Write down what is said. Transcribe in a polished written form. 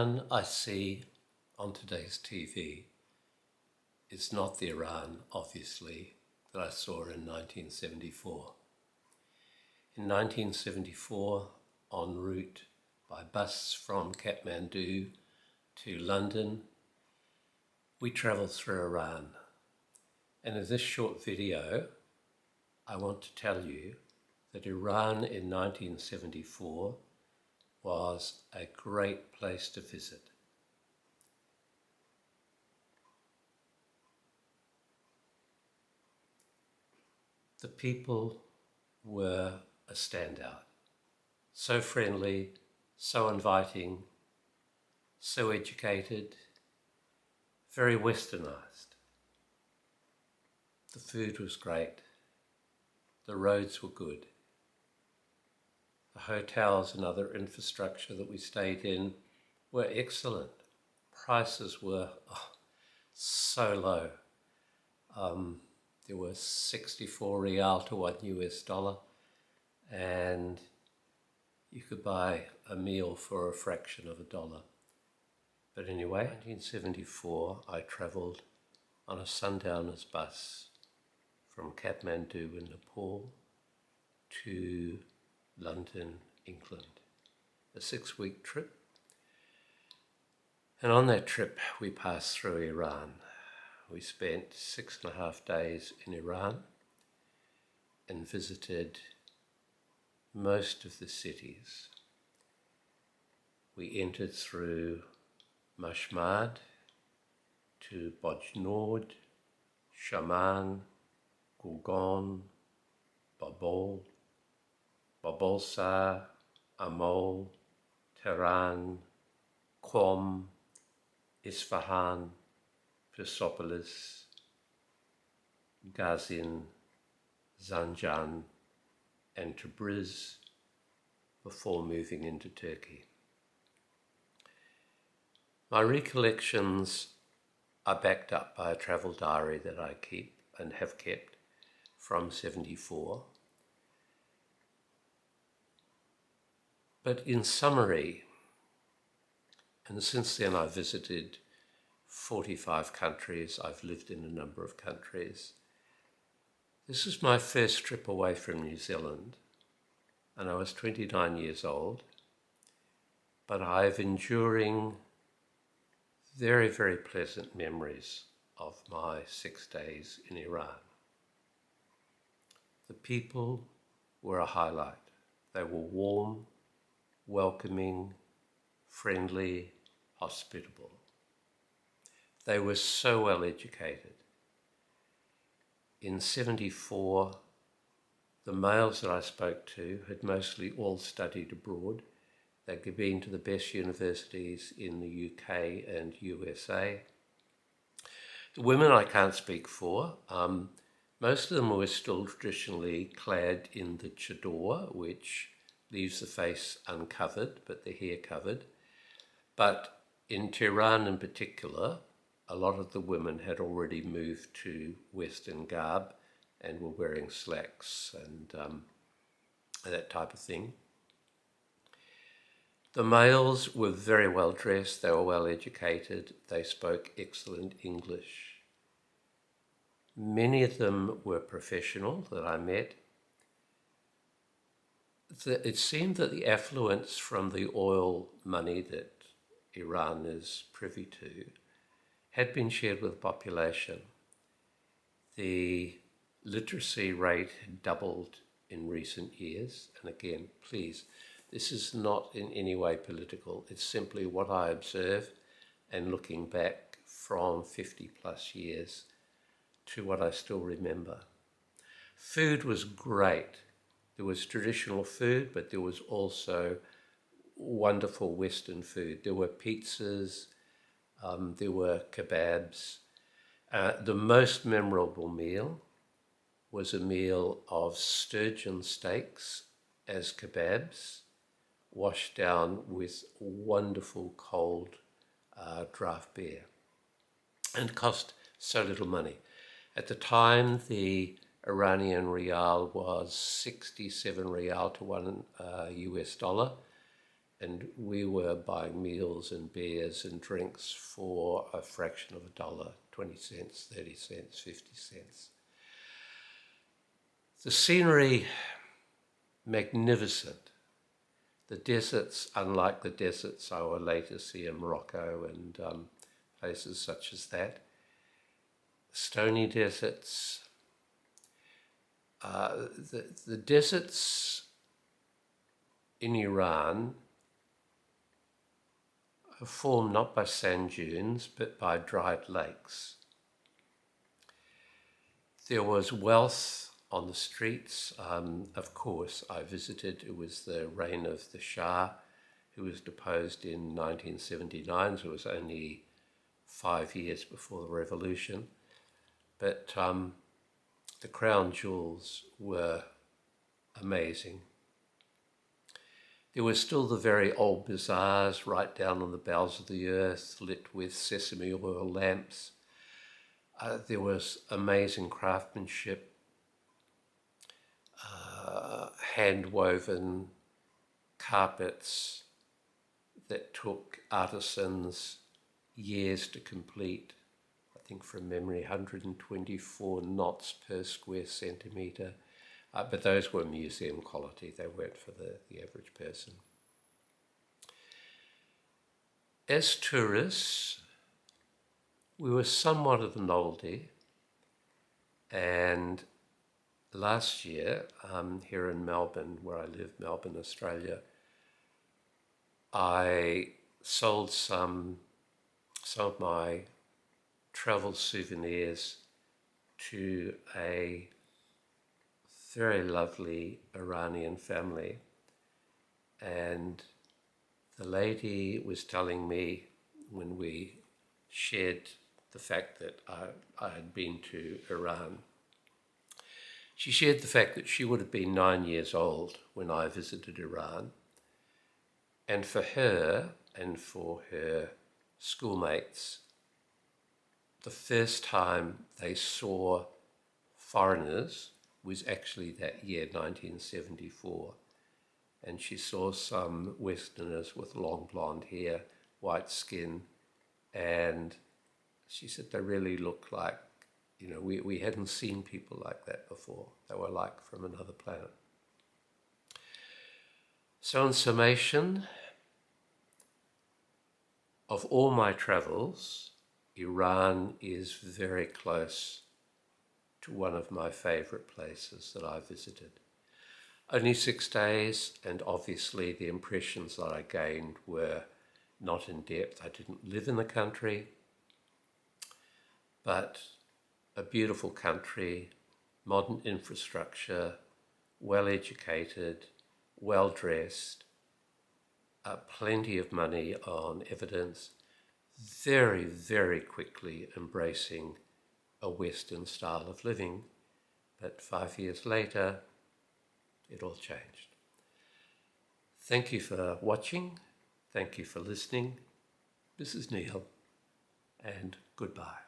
Iran I see on today's TV is not the Iran, obviously, that I saw in 1974. In 1974, en route by bus from Kathmandu to London, we travelled through Iran. And in this short video, I want to tell you that Iran in 1974 was a great place to visit. The people were a standout. So friendly, so inviting, so educated, very westernized. The food was great. The roads were good. The hotels and other infrastructure that we stayed in were excellent. Prices were so low. There was 64 rial to $1 and you could buy a meal for a fraction of $1. But anyway, in 1974 I travelled on a sundowner's bus from Kathmandu in Nepal to London, England. A 6-week trip. And on that trip we passed through Iran. We spent 6.5 days in Iran and visited most of the cities. We entered through Mashmad to Bojnord, Shaman, Gurgaon, Babol, Babolsar, Amol, Tehran, Qom, Isfahan, Persepolis, Gazin, Zanjan, and Tabriz before moving into Turkey. My recollections are backed up by a travel diary that I keep and have kept from 74. But in summary, and since then I've visited 45 countries, I've lived in a number of countries. This is my first trip away from New Zealand, and I was 29 years old, but I have enduring, very, very pleasant memories of my 6 days in Iran. The people were a highlight. They were warm, welcoming, friendly, hospitable. They were so well educated. In 74, the males that I spoke to had mostly all studied abroad. They'd been to the best universities in the UK and USA. The women I can't speak for. Most of them were still traditionally clad in the chador, which leaves the face uncovered, but the hair covered. But in Tehran in particular, a lot of the women had already moved to Western garb and were wearing slacks and that type of thing. The males were very well dressed, they were well educated, they spoke excellent English. Many of them were professional that I met. It seemed that the affluence from the oil money that Iran is privy to had been shared with the population. The literacy rate had doubled in recent years, and again, please, this is not in any way political, it's simply what I observe and looking back from 50 plus years to what I still remember. Food was great. There was traditional food, but there was also wonderful Western food. There were pizzas, there were kebabs. The most memorable meal was a meal of sturgeon steaks as kebabs, washed down with wonderful cold draught beer, and cost so little money. At the time, the Iranian rial was 67 rial to $1, and we were buying meals and beers and drinks for a fraction of $1, 20 cents, 30 cents, 50 cents. The scenery, magnificent. The deserts, unlike the deserts I will later see in Morocco and places such as that. Stony deserts. The deserts in Iran are formed not by sand dunes but by dried lakes. There was wealth on the streets. Of course, I visited. It was the reign of the Shah, who was deposed in 1979, so it was only 5 years before the revolution. But the crown jewels were amazing. There were still the very old bazaars right down on the bowels of the earth, lit with sesame oil lamps. There was amazing craftsmanship, hand-woven carpets that took artisans years to complete. I think from memory, 124 knots per square centimetre. But those were museum quality. They weren't for the average person. As tourists, we were somewhat of a novelty, and last year, here in Melbourne, where I live, Melbourne, Australia, I sold some of my travel souvenirs to a very lovely Iranian family, and the lady was telling me when we shared the fact that I had been to Iran. She shared the fact that she would have been 9 years old when I visited Iran, and for her and for her schoolmates, the first time they saw foreigners was actually that year, 1974. And she saw some Westerners with long blonde hair, white skin, and she said they really looked like, we hadn't seen people like that before. They were like from another planet. So in summation, of all my travels, Iran is very close to one of my favorite places that I visited. Only 6 days, and obviously the impressions that I gained were not in depth. I didn't live in the country, but a beautiful country, modern infrastructure, well-educated, well-dressed, plenty of money on evidence, very, very quickly embracing a Western style of living. But 5 years later, it all changed. Thank you for watching. Thank you for listening. This is Neil, and goodbye.